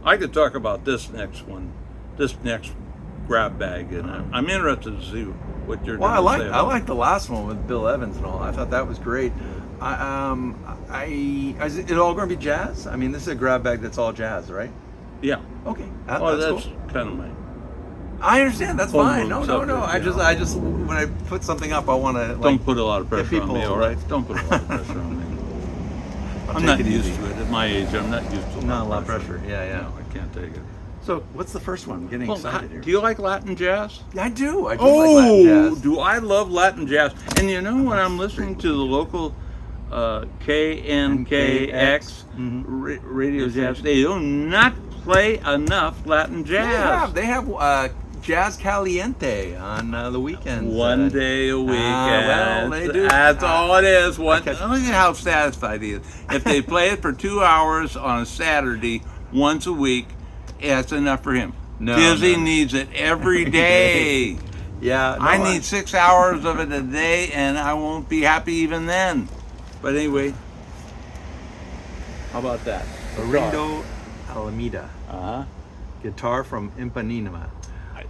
I could talk about this next one, this next grab bag, and I'm interested to see what you're Well, going to say. I like the last one with Bill Evans and all. I thought that was great. Is it all going to be jazz? I mean, this is a grab bag that's all jazz, right? Yeah. Okay. That's cool. kind of my. I understand. That's fine. No. subject, I just when I put something up, I want to Don't put a lot of pressure on me, all right? like- Don't put a lot of pressure on me. I'm take not it used easy. to it. At my age, I'm not used to Not a lot of pressure. Yeah. No, I can't take it. So, what's the first one? I'm getting excited here. Do you like Latin jazz? I do. I do like Latin jazz. Do I love Latin jazz? And you know, when I'm listening to the local KNKX radio jazz, they do not play enough Latin jazz. They have Jazz Caliente on the weekends. One day a week. well, they do. That's all it is. Okay. Look at how satisfied he is. If they play it for 2 hours on a Saturday, once a week, that's enough for him. Dizzy needs it every day. I need 6 hours of it a day, and I won't be happy even then. But anyway, how about that? Orindo Alameda. Uh-huh. Guitar from Ipanema.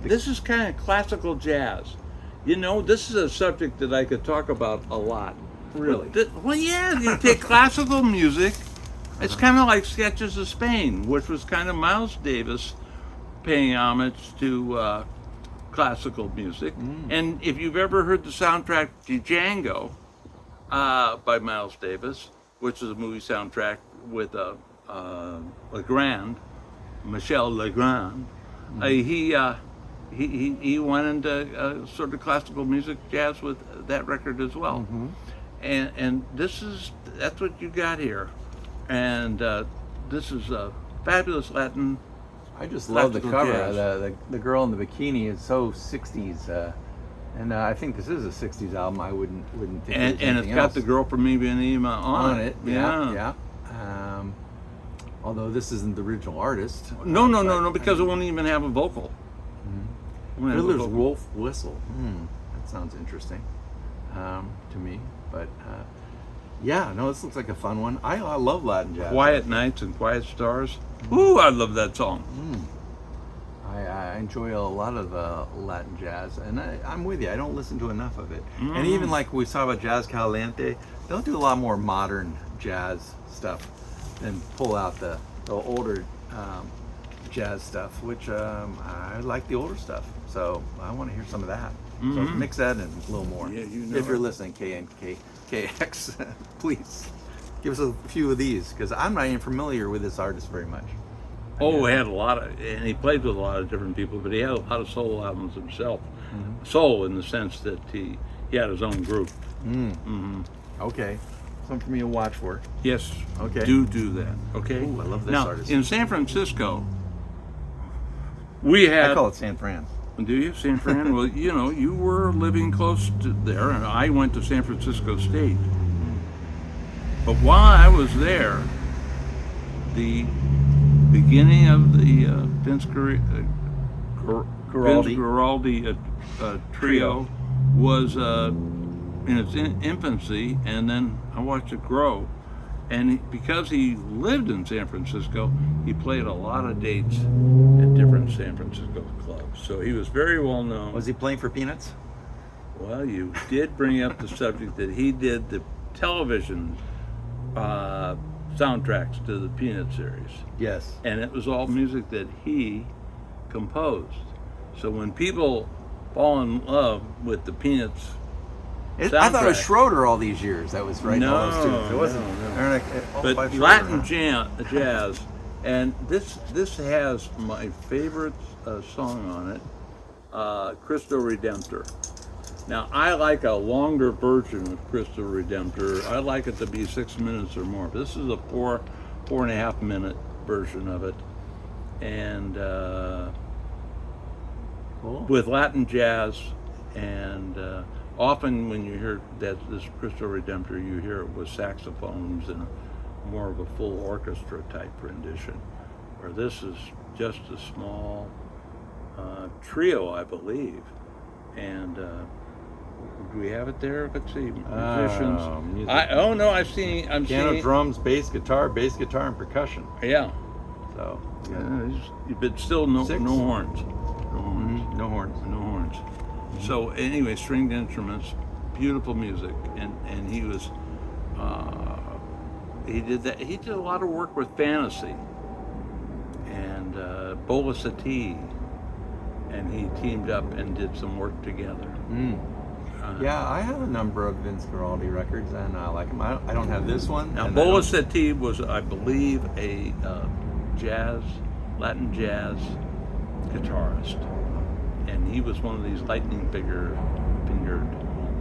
This is kind of classical jazz. You know, this is a subject that I could talk about a lot. Really? You take classical music. It's kind of like Sketches of Spain, which was kind of Miles Davis paying homage to classical music. And if you've ever heard the soundtrack to Django by Miles Davis, which is a movie soundtrack with Legrand, Michel Legrand, he went into sort of classical music jazz with that record as well. And that's what you got here. And this is a fabulous Latin. I just love the cover. Jazz. The girl in the bikini is so 60s. And I think this is a 60s album. I wouldn't think And it's got the girl from Ipanema on it. Yeah. Although this isn't the original artist. No, because it won't even have a vocal. Fiddler's Wolf Whistle. That sounds interesting to me. But this looks like a fun one. I love Latin jazz. Quiet Nights and Quiet Stars. Ooh, I love that song. I enjoy a lot of Latin jazz, and I'm with you. I don't listen to enough of it. And even like we saw about Jazz Caliente, they'll do a lot more modern jazz stuff than pull out the older jazz stuff, which I like the older stuff. So I want to hear some of that. So mix that in a little more. Yeah, you know if you're it. listening, KNKX, please give us a few of these, because I'm not even familiar with this artist very much. Oh, he had and he played with a lot of different people, but he had a lot of solo albums himself. Solo in the sense that he had his own group. Okay, something for me to watch for. Yes, Okay. do that, okay? Ooh, I love this now, artist. in San Francisco, we had... I call it San Fran. Do you, San Fran? Well, you know, you were living close to there, and I went to San Francisco State. But while I was there, the beginning of the Vince Guaraldi trio was in its infancy, and then I watched it grow. And because he lived in San Francisco, he played a lot of dates at different San Francisco clubs. So he was very well known. Was he playing for Peanuts? Well, you did bring up the subject that he did the television soundtracks to the Peanut series. Yes. And it was all music that he composed. So when people fall in love with the Peanuts I thought it was Schroeder all these years that was writing all those tunes. It wasn't. No. But Latin jazz, and this has my favorite song on it, Cristo Redemptor. Now, I like a longer version of Cristo Redemptor. I like it to be 6 minutes or more. This is a 4.5 minute version of it. And Cool. With Latin jazz, and often when you hear this Cristo Redemptor, you hear it with saxophones and more of a full orchestra type rendition, where this is just a small trio, I believe. And do we have it there? Let's see, musicians. Music. I'm Piano, seeing drums, bass guitar, and percussion. Yeah. So, but still no Six. horns. No horns. no horns. No horns. So anyway, stringed instruments, beautiful music, and he was he did that. He did a lot of work with Fantasy and Bola Satie, and he teamed up and did some work together. Yeah, I have a number of Vince Guaraldi records, and I like them. I don't have this one. Now, and Bola Satie was, I believe, a Latin jazz guitarist, and he was one of these lightning fingered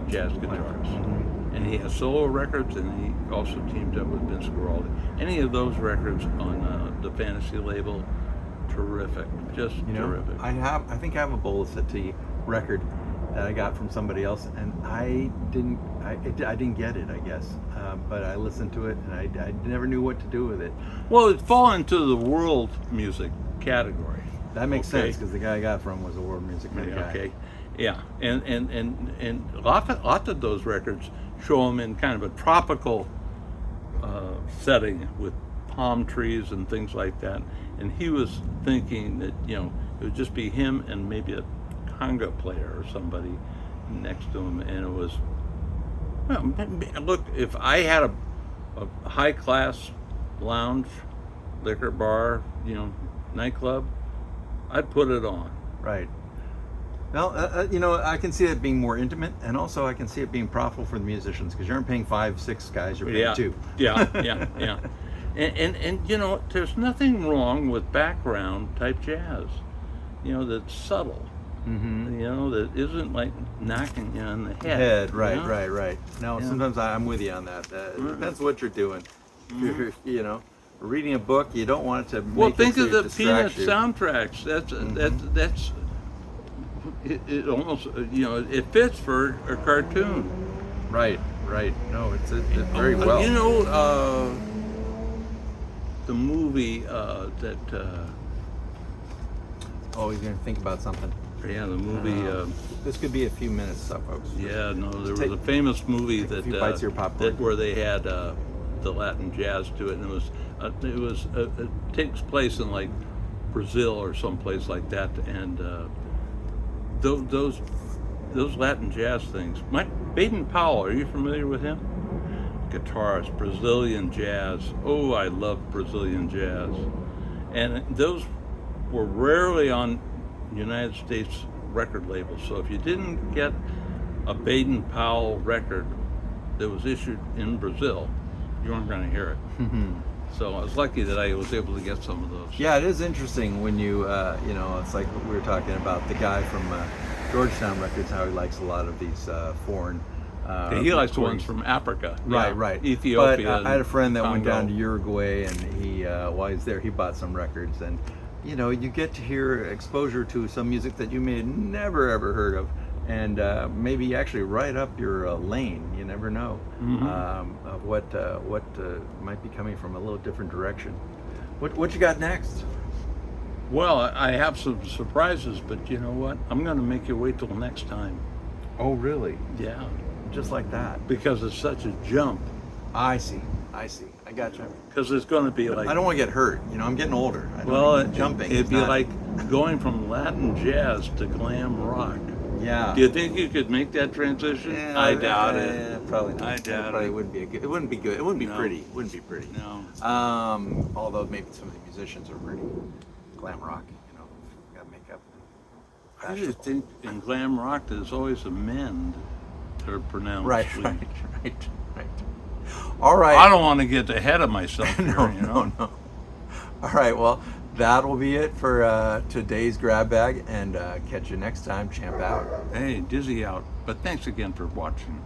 jazz guitarists. And he has solo records, and he also teamed up with Vince Guaraldi. Any of those records on the Fantasy label, terrific, just terrific. I think I have a Bola Satie record that I got from somebody else, and I didn't get it, I guess. But I listened to it, and I never knew what to do with it. Well, it fall into the world music category. That makes sense, because the guy I got from was a world music guy. Okay, yeah, and lots of those records show him in kind of a tropical setting with palm trees and things like that. And he was thinking that it would just be him and maybe a conga player or somebody next to him, and it was, well, look, if I had a high class lounge, liquor bar, nightclub, I'd put it on. Right. Well, I can see it being more intimate, and also I can see it being profitable for the musicians, because you aren't paying 5-6 guys, you're paying 2. Yeah. And there's nothing wrong with background type jazz, that's subtle. That isn't like knocking you on the head. Right. No, sometimes I'm with you on that. It depends what you're doing. If you're, reading a book, you don't want it to make it think so of the it Peanut distracts you. soundtracks. That's it almost, it fits for a cartoon. Right. No, it's very well. The movie that. Oh, he's going to think about something. Yeah, the movie. This could be a few minutes, folks. Yeah, no, there was a famous movie a few bites of your popcorn. where they had the Latin jazz to it, and it takes place in like Brazil or someplace like that, and those Latin jazz things. Baden Powell, are you familiar with him? Guitarist, Brazilian jazz. Oh, I love Brazilian jazz, and those were rarely on United States record labels. So if you didn't get a Baden Powell record that was issued in Brazil, you weren't going to hear it. So I was lucky that I was able to get some of those. Yeah, it is interesting when you, it's like what we were talking about, the guy from Georgetown Records, how he likes a lot of these foreign. He likes the ones from Africa. Right. Ethiopia. But I had a friend that went Congo. down to Uruguay, and he, while he was there, he bought some records, and you get to hear exposure to some music that you may have never ever heard of, and maybe actually right up your lane. You never know of what might be coming from a little different direction. What you got next? Well, I have some surprises, but you know what? I'm going to make you wait till next time. Oh, really? Yeah. Just like that? Because it's such a jump. I see. I got you. Because it's going to be like... I don't want to get hurt. I'm getting older. Jumping. It'd be like going from Latin jazz to glam rock. Yeah. Do you think you could make that transition? Yeah, I doubt it. Probably not. I doubt probably it. wouldn't be good. It wouldn't be good. It wouldn't be No. pretty. It wouldn't be pretty. No. Although maybe some of the musicians are pretty glam rock. Got makeup. I just think in glam rock there's always a men that are pronounced. Right. sweet. All right. I don't want to get ahead of myself here, No. All right. Well, that will be it for today's grab bag, and catch you next time. Champ out. Hey, dizzy out. But thanks again for watching.